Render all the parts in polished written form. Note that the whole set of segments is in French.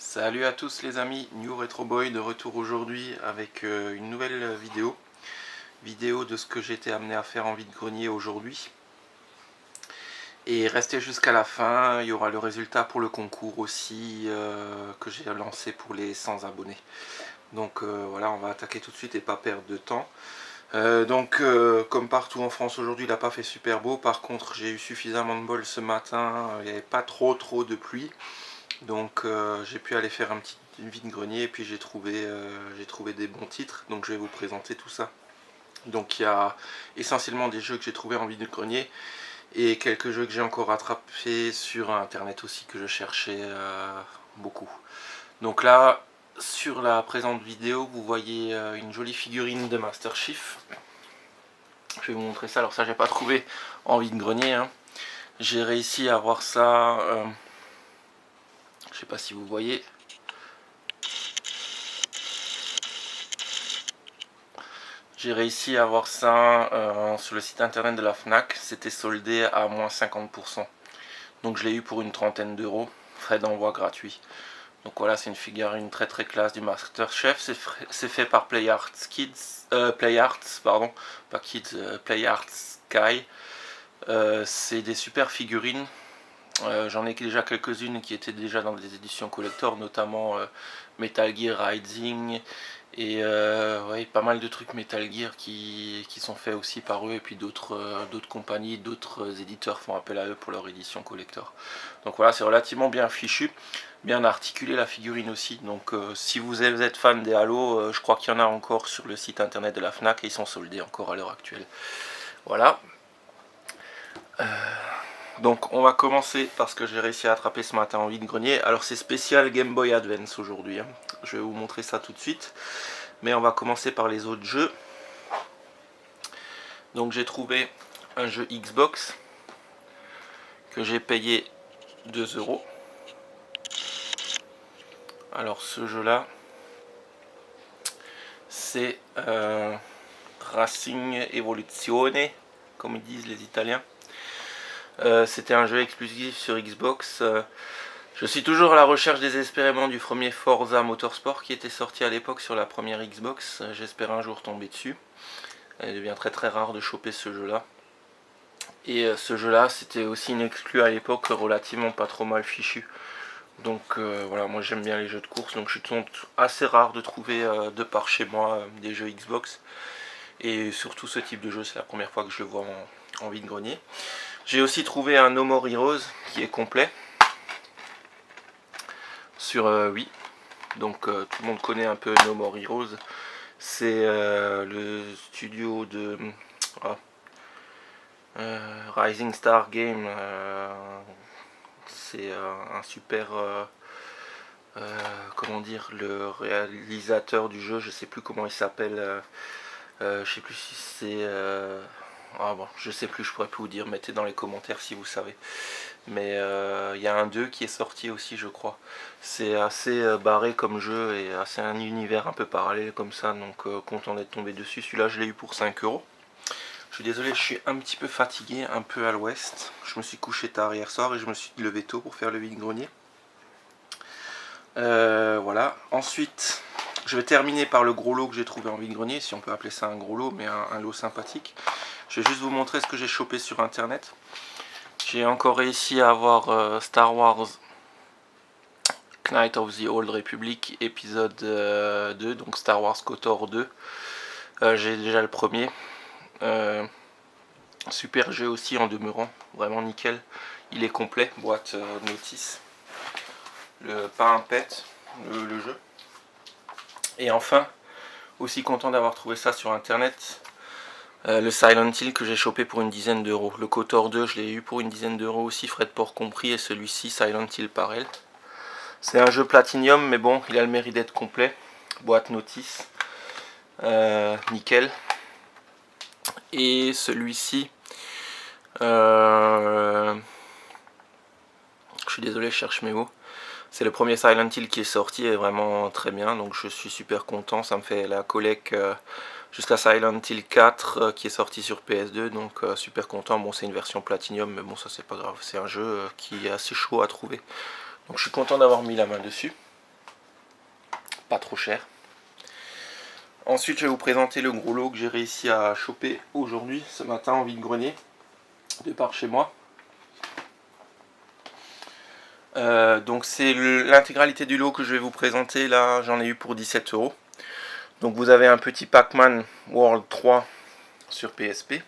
Salut à tous les amis, New Retro Boy de retour aujourd'hui avec une nouvelle vidéo de ce que j'ai été amené à faire en vide-grenier aujourd'hui. Et restez jusqu'à la fin, il y aura le résultat pour le concours aussi que j'ai lancé pour les 100 abonnés. Donc voilà, on va attaquer tout de suite et pas perdre de temps. Comme partout en France aujourd'hui, il n'a pas fait super beau. Par contre, j'ai eu suffisamment de bol ce matin, il n'y avait pas trop de pluie. Donc j'ai pu aller faire une vide-grenier et puis j'ai trouvé des bons titres. Donc je vais vous présenter tout ça. Donc il y a essentiellement des jeux que j'ai trouvés en vide-grenier et quelques jeux que j'ai encore rattrapés sur internet aussi que je cherchais beaucoup. Donc là, sur la présente vidéo, vous voyez une jolie figurine de Master Chief. Je vais vous montrer ça. Alors ça, j'ai pas trouvé en vide-grenier, hein. J'ai réussi à avoir ça. Je sais pas si vous voyez. J'ai réussi à avoir ça sur le site internet de la Fnac. C'était soldé à moins 50%. Donc je l'ai eu pour une trentaine d'euros. Frais d'envoi gratuit. Donc voilà, c'est une figurine très classe du Master Chef. C'est fait par Play Arts Kids. Play Arts, pardon. Pas Kids, Play Arts Sky. C'est des super figurines. J'en ai déjà quelques-unes qui étaient déjà dans des éditions collector, notamment Metal Gear Rising et ouais, pas mal de trucs Metal Gear qui sont faits aussi par eux, et puis d'autres compagnies, d'autres éditeurs font appel à eux pour leur édition collector. Donc voilà, c'est relativement bien fichu, bien articulé la figurine aussi. Donc si vous êtes fan des Halo, je crois qu'il y en a encore sur le site internet de la Fnac et ils sont soldés encore à l'heure actuelle. Voilà. Donc on va commencer par ce que j'ai réussi à attraper ce matin en vide-grenier. Alors c'est spécial Game Boy Advance aujourd'hui, hein. Je vais vous montrer ça tout de suite. Mais on va commencer par les autres jeux. Donc j'ai trouvé un jeu Xbox que j'ai payé 2 €. Alors ce jeu là, c'est Racing Evoluzione, comme ils disent les Italiens. C'était un jeu exclusif sur Xbox. Je suis toujours à la recherche désespérément du premier Forza Motorsport qui était sorti à l'époque sur la première Xbox. J'espère un jour tomber dessus. Il devient très rare de choper ce jeu là. Et ce jeu là, c'était aussi une exclue à l'époque, relativement pas trop mal fichu. Donc voilà, moi j'aime bien les jeux de course, donc je suis assez rare de trouver de par chez moi des jeux Xbox. Et surtout ce type de jeu, c'est la première fois que je le vois en vide-grenier. J'ai aussi trouvé un No More Heroes qui est complet sur Wii. Donc tout le monde connaît un peu No More Heroes. C'est le studio de Rising Star Game. C'est un super comment dire, le réalisateur du jeu, je sais plus comment il s'appelle. Je sais plus si c'est ah bon, je sais plus, je pourrais plus vous dire, mettez dans les commentaires si vous savez. Mais il y a un 2 qui est sorti aussi, je crois. C'est assez barré comme jeu et assez un univers un peu parallèle comme ça, donc content d'être tombé dessus. Celui-là, je l'ai eu pour 5 €. Je suis désolé, je suis un petit peu fatigué, un peu à l'ouest. Je me suis couché tard hier soir et je me suis levé tôt pour faire le vide-grenier. Voilà. Ensuite, je vais terminer par le gros lot que j'ai trouvé en vide-grenier, si on peut appeler ça un gros lot, mais un lot sympathique. Je vais juste vous montrer ce que j'ai chopé sur internet. J'ai encore réussi à avoir Star Wars Knight of the Old Republic épisode 2, donc Star Wars KOTOR 2. J'ai déjà le premier. Super jeu aussi en demeurant, vraiment nickel. Il est complet, boîte notice. Pas un pet, le jeu. Et enfin, aussi content d'avoir trouvé ça sur internet. Le Silent Hill que j'ai chopé pour une dizaine d'euros. Le KOTOR 2 je l'ai eu pour une dizaine d'euros aussi, frais de port compris, et celui-ci Silent Hill pareil. C'est un jeu Platinum, mais bon, il a le mérite d'être complet. Boîte notice, nickel. Et celui-ci, je suis désolé, je cherche mes mots. C'est le premier Silent Hill qui est sorti et vraiment très bien, donc je suis super content. Ça me fait la collecte jusqu'à Silent Hill 4 qui est sorti sur PS2, donc super content. Bon, c'est une version Platinum, mais bon, ça c'est pas grave. C'est un jeu qui est assez chaud à trouver, donc je suis content d'avoir mis la main dessus. pas trop cher. Ensuite je vais vous présenter le gros lot que j'ai réussi à choper aujourd'hui, ce matin en vide-grenier, de par chez moi. Donc c'est l'intégralité du lot que je vais vous présenter, là j'en ai eu pour 17 €. Donc vous avez un petit Pac-Man World 3 sur PSP,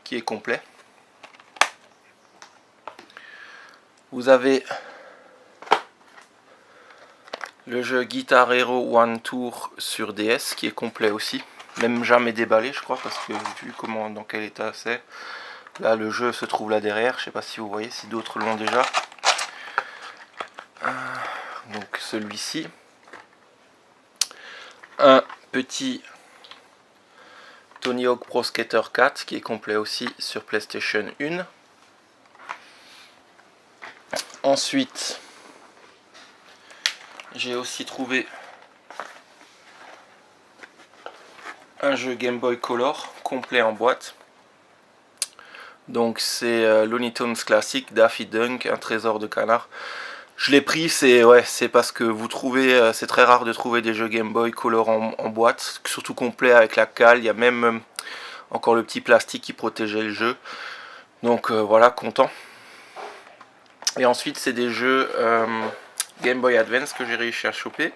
qui est complet. Vous avez le jeu Guitar Hero One Tour sur DS, qui est complet aussi. Même jamais déballé je crois, parce que vu comment, dans quel état c'est. Là le jeu se trouve là derrière, je sais pas si vous voyez, si d'autres l'ont déjà. Donc celui-ci. Un petit Tony Hawk Pro Skater 4 qui est complet aussi sur PlayStation 1. Ensuite, j'ai aussi trouvé un jeu Game Boy Color complet en boîte. Donc c'est Looney Tunes classique, Daffy Dunk, un trésor de canard. Je l'ai pris, c'est parce que vous trouvez, c'est très rare de trouver des jeux Game Boy Color en boîte, surtout complet avec la cale. Il y a même encore le petit plastique qui protégeait le jeu. Donc voilà, content. Et ensuite c'est des jeux Game Boy Advance que j'ai réussi à choper.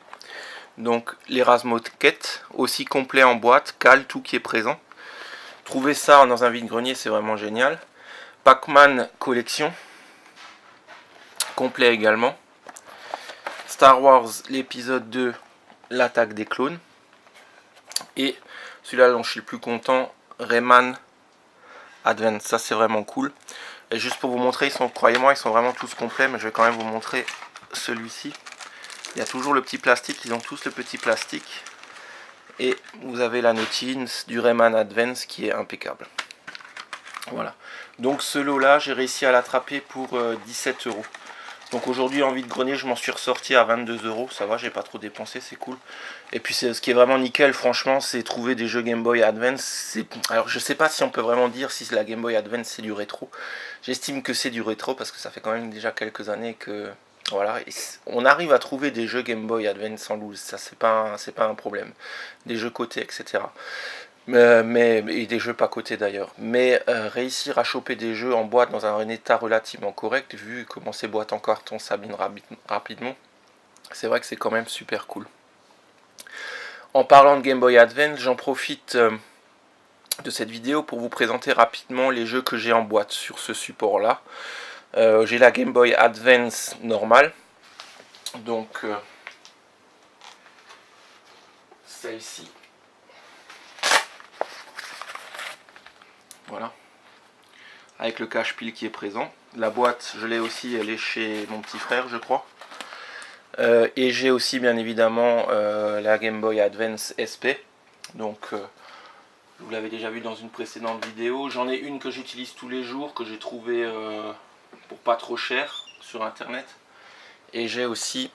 Donc les Razmoket, aussi complet en boîte, cale, tout qui est présent. Trouver ça dans un vide-grenier, c'est vraiment génial. Pac-Man Collection, complet également. Star Wars l'épisode 2, l'attaque des clones. Et celui-là dont je suis le plus content, Rayman Advance, ça c'est vraiment cool. Et juste pour vous montrer, croyez-moi, ils sont vraiment tous complets, mais je vais quand même vous montrer celui-ci. Il y a toujours le petit plastique, ils ont tous le petit plastique. Et vous avez la notine du Rayman Advance qui est impeccable. Voilà. Donc ce lot-là, j'ai réussi à l'attraper pour 17 €. Donc aujourd'hui en vide-grenier, je m'en suis ressorti à 22 €. Ça va, j'ai pas trop dépensé, c'est cool. Et puis ce qui est vraiment nickel, franchement, c'est trouver des jeux Game Boy Advance. Alors je sais pas si on peut vraiment dire si la Game Boy Advance c'est du rétro. J'estime que c'est du rétro parce que ça fait quand même déjà quelques années que... Voilà, et on arrive à trouver des jeux Game Boy Advance sans loose, ça c'est pas un problème. Des jeux cotés, etc. Et des jeux pas cotés d'ailleurs. Mais réussir à choper des jeux en boîte dans un état relativement correct, vu comment ces boîtes en carton s'abîment rapidement, c'est vrai que c'est quand même super cool. En parlant de Game Boy Advance, j'en profite de cette vidéo pour vous présenter rapidement les jeux que j'ai en boîte sur ce support là. J'ai la Game Boy Advance normale, donc celle-ci, voilà, avec le cache-pile qui est présent. La boîte, je l'ai aussi, elle est chez mon petit frère je crois. Et j'ai aussi bien évidemment la Game Boy Advance SP, donc vous l'avez déjà vu dans une précédente vidéo. J'en ai une que j'utilise tous les jours, que j'ai trouvé pour pas trop cher sur internet. Et j'ai aussi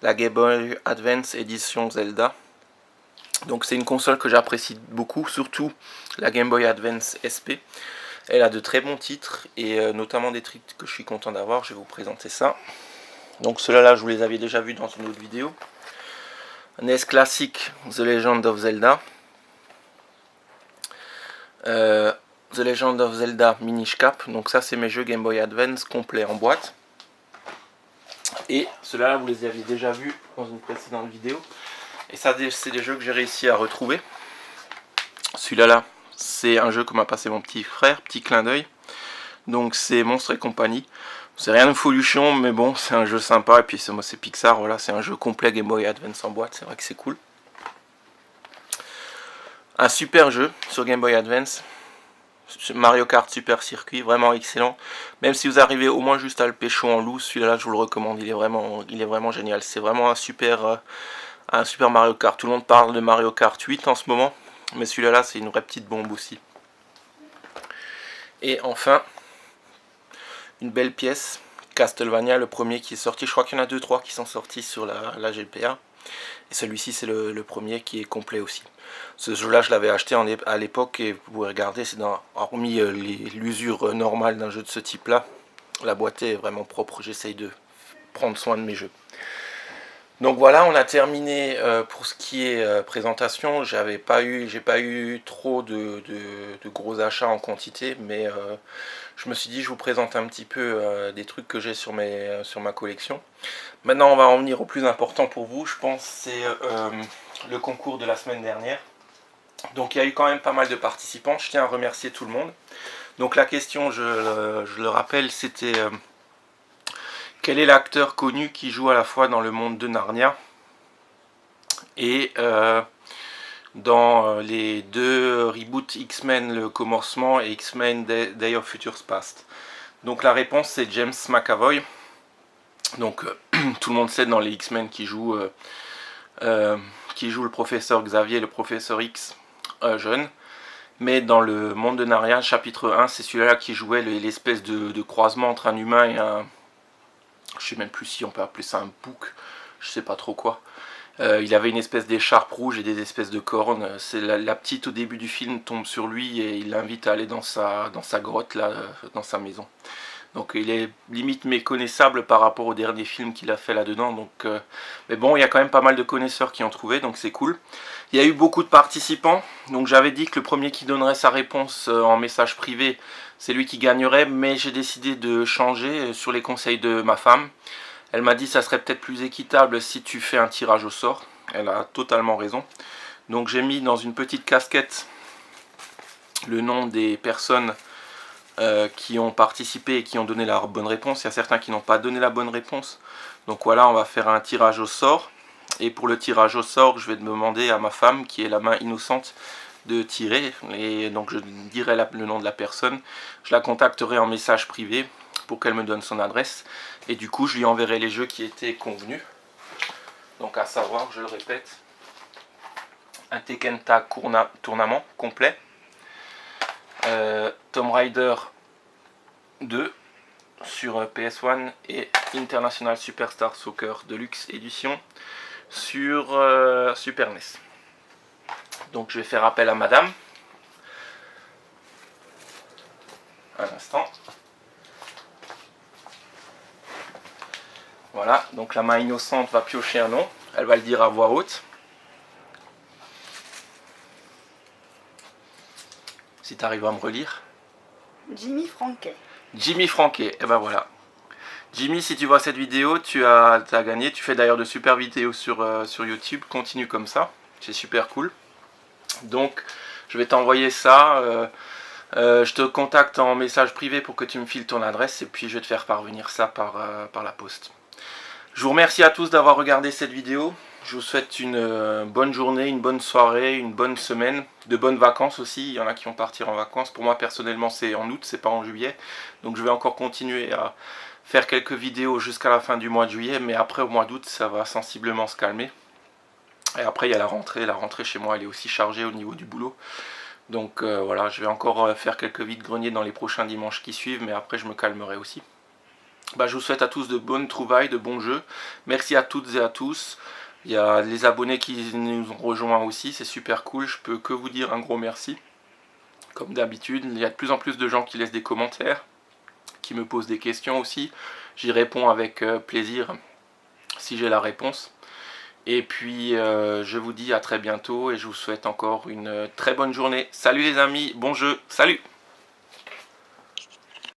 la Game Boy Advance édition Zelda. Donc c'est une console que j'apprécie beaucoup, surtout la Game Boy Advance SP. Elle a de très bons titres, et notamment des titres que je suis content d'avoir. Je vais vous présenter ça. Donc ceux-là, je vous les avais déjà vus dans une autre vidéo. NES classique, The Legend of Zelda. The Legend of Zelda Minish Cap. Donc ça, c'est mes jeux Game Boy Advance complets en boîte. Et ceux-là, vous les aviez déjà vus dans une précédente vidéo. Et ça, c'est des jeux que j'ai réussi à retrouver. Celui-là, c'est un jeu que m'a passé mon petit frère, petit clin d'œil. Donc c'est Monstres et compagnie. C'est rien de folution, mais bon, c'est un jeu sympa. Et puis c'est Pixar, voilà, c'est un jeu complet Game Boy Advance en boîte. C'est vrai que c'est cool. Un super jeu sur Game Boy Advance. Mario Kart Super Circuit, vraiment excellent. Même si vous arrivez au moins juste à le pécho en loose, celui-là je vous le recommande, il est vraiment génial. C'est vraiment un super Mario Kart. Tout le monde parle de Mario Kart 8 en ce moment, mais celui-là c'est une vraie petite bombe aussi. Et enfin, une belle pièce, Castlevania, le premier qui est sorti. Je crois qu'il y en a 2-3 qui sont sortis sur la GPA. Et celui-ci c'est le premier qui est complet aussi. Ce jeu-là, je l'avais acheté à l'époque, et vous pouvez regarder, c'est hormis l'usure normale d'un jeu de ce type-là, la boîte est vraiment propre. J'essaye de prendre soin de mes jeux. Donc voilà, on a terminé pour ce qui est présentation. J'ai pas eu trop de gros achats en quantité, mais je me suis dit je vous présente un petit peu des trucs que j'ai sur ma collection. Maintenant on va en venir au plus important pour vous, je pense, c'est le concours de la semaine dernière. Donc il y a eu quand même pas mal de participants, je tiens à remercier tout le monde. Donc la question, je le rappelle, c'était quel est l'acteur connu qui joue à la fois dans le monde de Narnia et dans les deux reboots X-Men le commencement et X-Men Day of Futures Past. Donc la réponse c'est James McAvoy. Donc tout le monde sait dans les X-Men qui joue le professeur Xavier, le professeur X jeune. Mais dans le monde de Narnia, chapitre 1, c'est celui-là qui jouait l'espèce de croisement entre un humain et un... Je sais même plus si on peut appeler ça un bouc, je sais pas trop quoi. Il avait une espèce d'écharpe rouge et des espèces de cornes. C'est la petite au début du film tombe sur lui et il l'invite à aller dans sa grotte, là, dans sa maison. Donc il est limite méconnaissable par rapport au dernier film qu'il a fait là-dedans. Donc, mais bon, il y a quand même pas mal de connaisseurs qui ont trouvé, donc c'est cool. Il y a eu beaucoup de participants. Donc j'avais dit que le premier qui donnerait sa réponse en message privé, c'est lui qui gagnerait. Mais j'ai décidé de changer sur les conseils de ma femme. Elle m'a dit que ça serait peut-être plus équitable si tu fais un tirage au sort. Elle a totalement raison. Donc j'ai mis dans une petite casquette le nom des personnes qui ont participé et qui ont donné la bonne réponse. Il y a certains qui n'ont pas donné la bonne réponse. Donc voilà, on va faire un tirage au sort. Et pour le tirage au sort, je vais demander à ma femme, qui est la main innocente, de tirer. Et donc je dirai le nom de la personne. Je la contacterai en message privé pour qu'elle me donne son adresse. Et du coup, je lui enverrai les jeux qui étaient convenus. Donc à savoir, je le répète, un Tekken Tag Tournament complet. Tomb Raider 2 sur PS1 et International Superstar Soccer Deluxe Edition sur Super NES. Donc je vais faire appel à madame. Un instant. Voilà, donc la main innocente va piocher un nom. Elle va le dire à voix haute. Si tu arrives à me relire. Jimmy Franquet. Jimmy Franquet, et ben voilà. Jimmy, si tu vois cette vidéo, tu as gagné. Tu fais d'ailleurs de super vidéos sur YouTube. Continue comme ça, c'est super cool. Donc, je vais t'envoyer ça. Je te contacte en message privé pour que tu me files ton adresse. Et puis, je vais te faire parvenir ça par la poste. Je vous remercie à tous d'avoir regardé cette vidéo. Je vous souhaite une bonne journée, une bonne soirée, une bonne semaine, de bonnes vacances aussi. Il y en a qui vont partir en vacances. Pour moi, personnellement, c'est en août, c'est pas en juillet. Donc, je vais encore continuer à faire quelques vidéos jusqu'à la fin du mois de juillet. Mais après, au mois d'août, ça va sensiblement se calmer. Et après, il y a la rentrée. La rentrée, chez moi, elle est aussi chargée au niveau du boulot. Donc, voilà, je vais encore faire quelques vides-greniers dans les prochains dimanches qui suivent. Mais après, je me calmerai aussi. Je vous souhaite à tous de bonnes trouvailles, de bons jeux. Merci à toutes et à tous. Il y a les abonnés qui nous ont rejoints aussi, c'est super cool. Je peux que vous dire un gros merci. Comme d'habitude, il y a de plus en plus de gens qui laissent des commentaires, qui me posent des questions aussi. J'y réponds avec plaisir si j'ai la réponse. Et puis, je vous dis à très bientôt et je vous souhaite encore une très bonne journée. Salut les amis, bon jeu, salut!